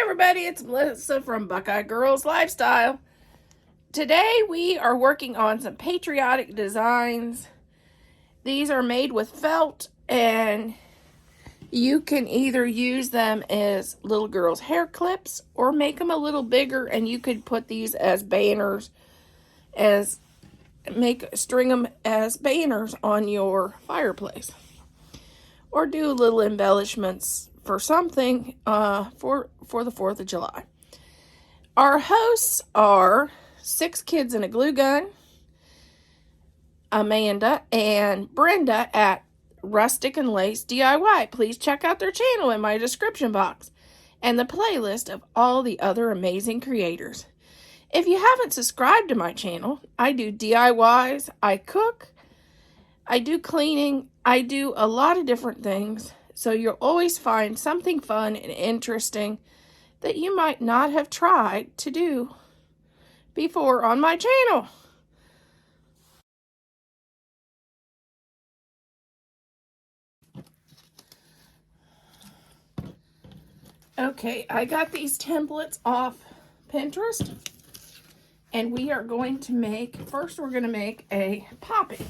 Everybody, it's Melissa from Buckeye Girls Lifestyle. Today we are working on some patriotic designs. These are made with felt, and you can either use them as little girls' hair clips or make them a little bigger, and you could put these as banners, string them as banners on your fireplace, or do little embellishments for something for the 4th of July. Our hosts are 6 kids and a glue gun, Amanda and Brenda at Rustic and Lace DIY. Please check out their channel in my description box and the playlist of all the other amazing creators. If you haven't subscribed to my channel, I do DIYs, I cook, I do cleaning, I do a lot of different things, so you'll always find something fun and interesting that you might not have tried to do before on my channel. Okay, I got these templates off Pinterest, and we are going to make, first we're going to make a poppy.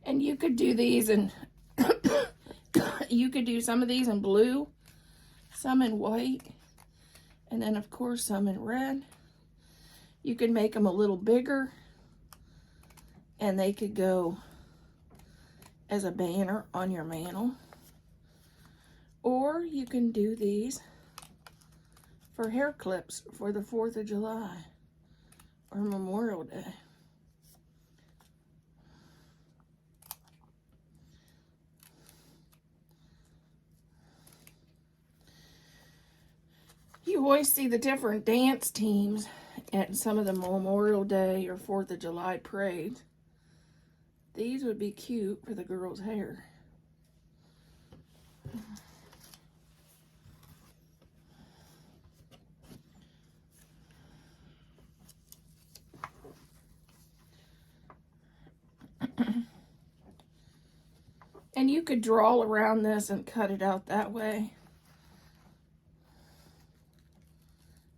And you could do these in, you could do some of these in blue, some in white, and then of course some in red. You could make them a little bigger, and they could go as a banner on your mantle. Or you can do these for hair clips for the 4th of July or Memorial Day. You always see the different dance teams at some of the Memorial Day or 4th of July parades. These would be cute for the girls' hair. And you could draw around this and cut it out that way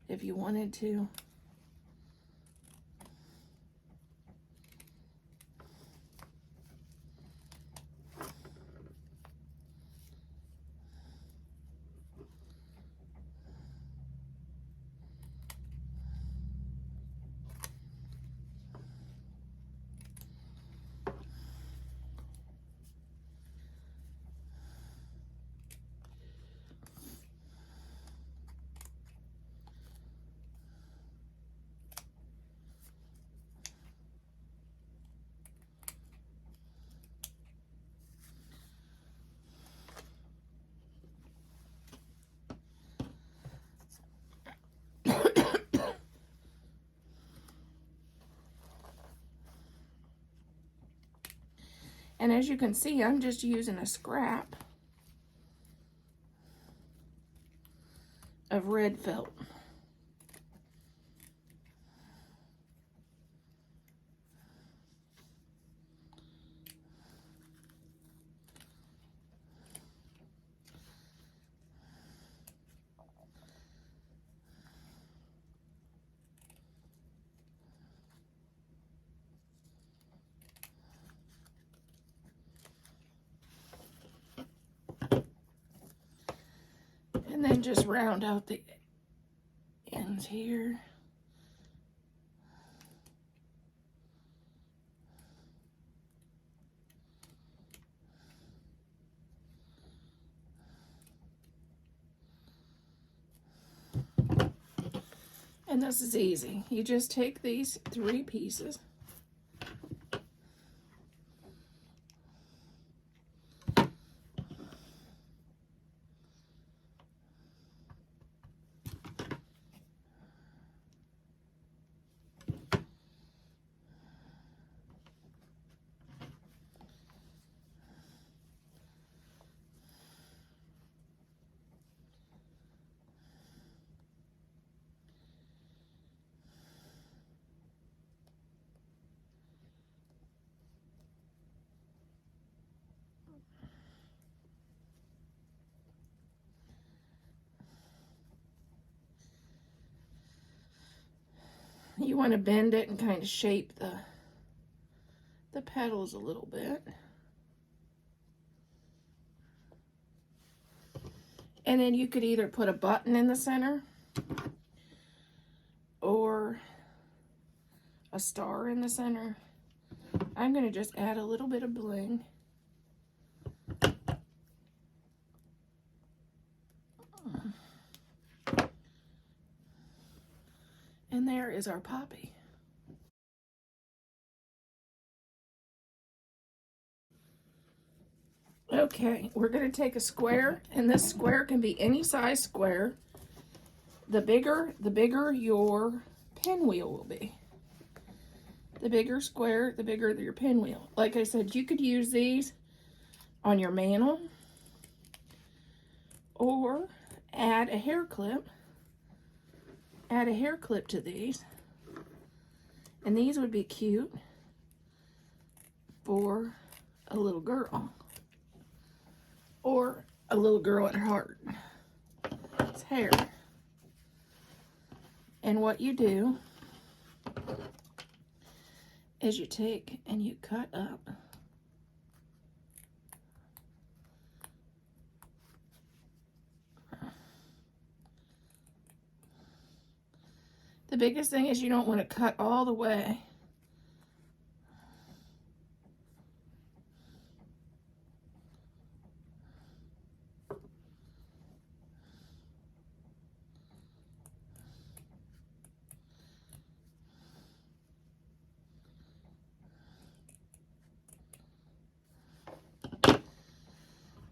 if you wanted to. And as you can see, I'm just using a scrap of red felt. And then just round out the ends here. And this is easy. You just take these 3 pieces, you want to bend it and kind of shape the petals a little bit. And then you could either put a button in the center or a star in the center. I'm going to just add a little bit of bling. And there is our poppy. Okay, we're going to take a square, and this square can be any size square. The bigger your pinwheel will be. The bigger square, the bigger your pinwheel. Like I said, you could use these on your mantle or add a hair clip. Add a hair clip to these. And these would be cute for a little girl. Or a little girl at heart. It's hair. And what you do is you take and you cut up the biggest thing is you don't want to cut all the way.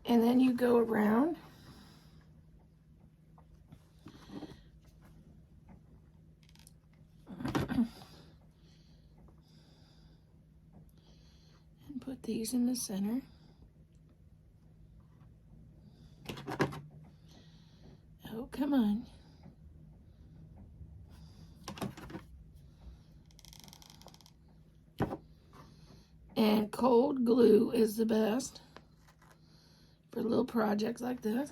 And then you go around and put these in the center. Oh, come on. And cold glue is the best for little projects like this.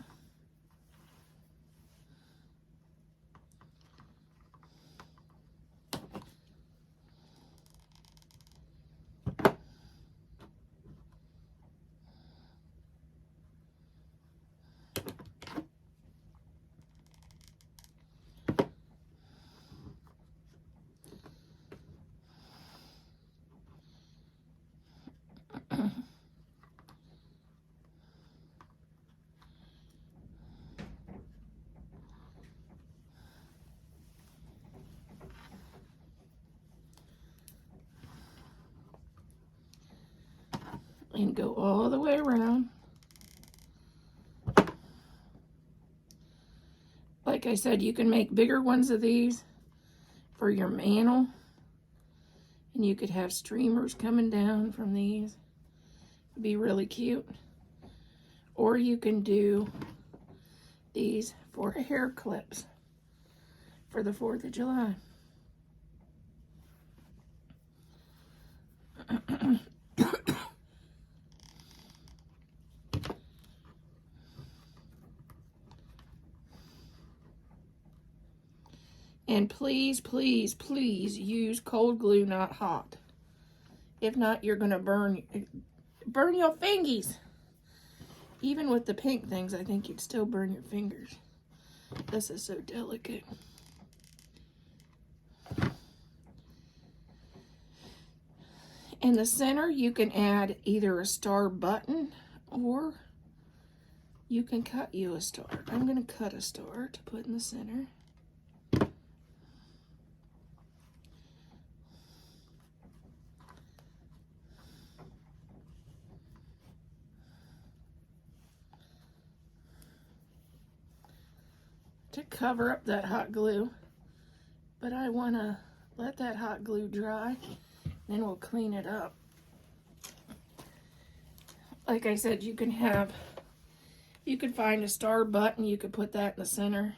And go all the way around. Like I said, you can make bigger ones of these for your mantle. And you could have streamers coming down from these. It'd be really cute. Or you can do these for hair clips for the 4th of July. And please, please, please use cold glue, not hot. If not, you're gonna burn your fingies. Even with the pink things, I think you'd still burn your fingers. This is so delicate. In the center, you can add either a star button or you can cut you a star. I'm gonna cut a star to put in the center. To cover up that hot glue, but I want to let that hot glue dry, then we'll clean it up. Like I said, you can find a star button, you could put that in the center.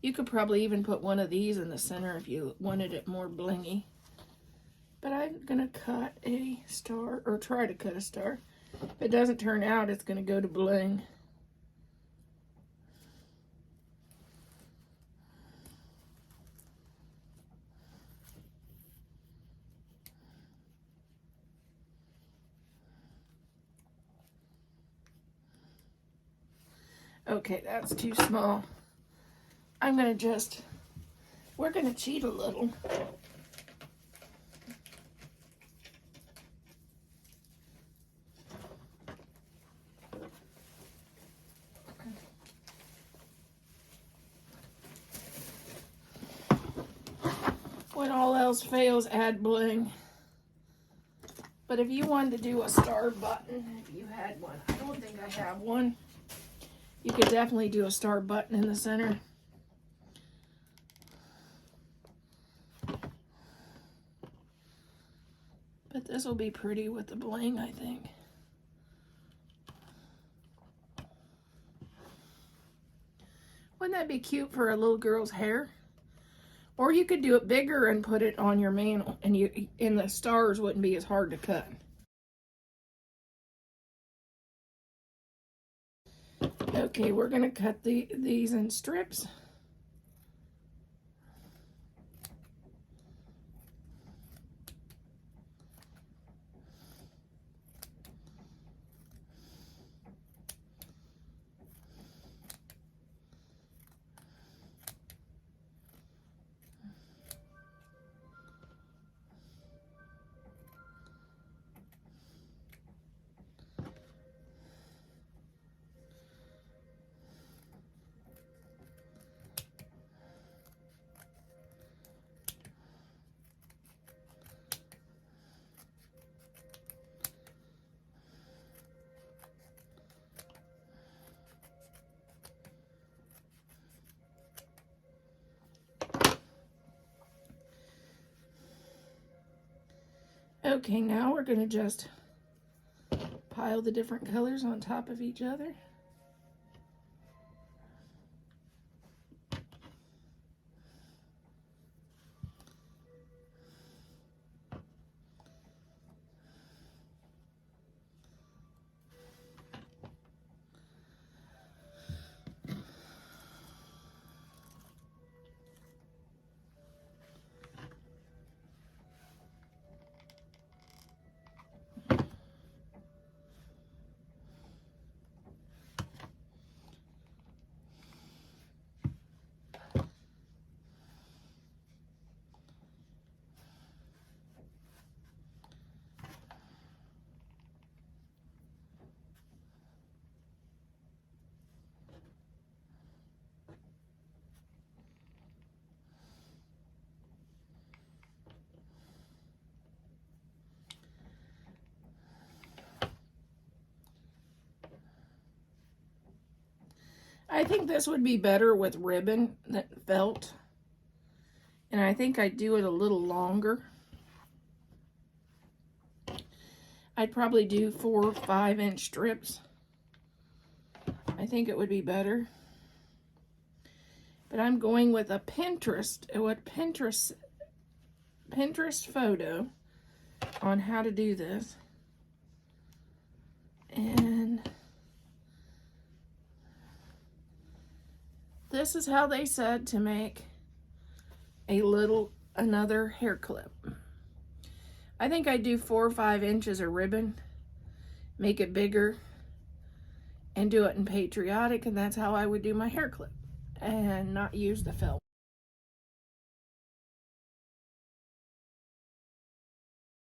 You could probably even put one of these in the center if you wanted it more blingy. But I'm gonna cut a star, or try to cut a star. If it doesn't turn out, it's gonna go to bling. Okay, that's too small. We're gonna cheat a little. When all else fails, add bling. But if you wanted to do a star button, if you had one, I don't think I have one. You could definitely do a star button in the center. But this will be pretty with the bling, I think. Wouldn't that be cute for a little girl's hair? Or you could do it bigger and put it on your mantle, and the stars wouldn't be as hard to cut. Okay, we're gonna cut these in strips. Okay, now we're gonna just pile the different colors on top of each other. I think this would be better with ribbon than felt. And I think I'd do it a little longer. I'd probably do 4 or 5 inch strips. I think it would be better. But I'm going with a Pinterest photo on how to do this. And this is how they said to make another hair clip. I think I'd do 4 or 5 inches of ribbon, make it bigger, and do it in Patriotic, and that's how I would do my hair clip, and not use the felt.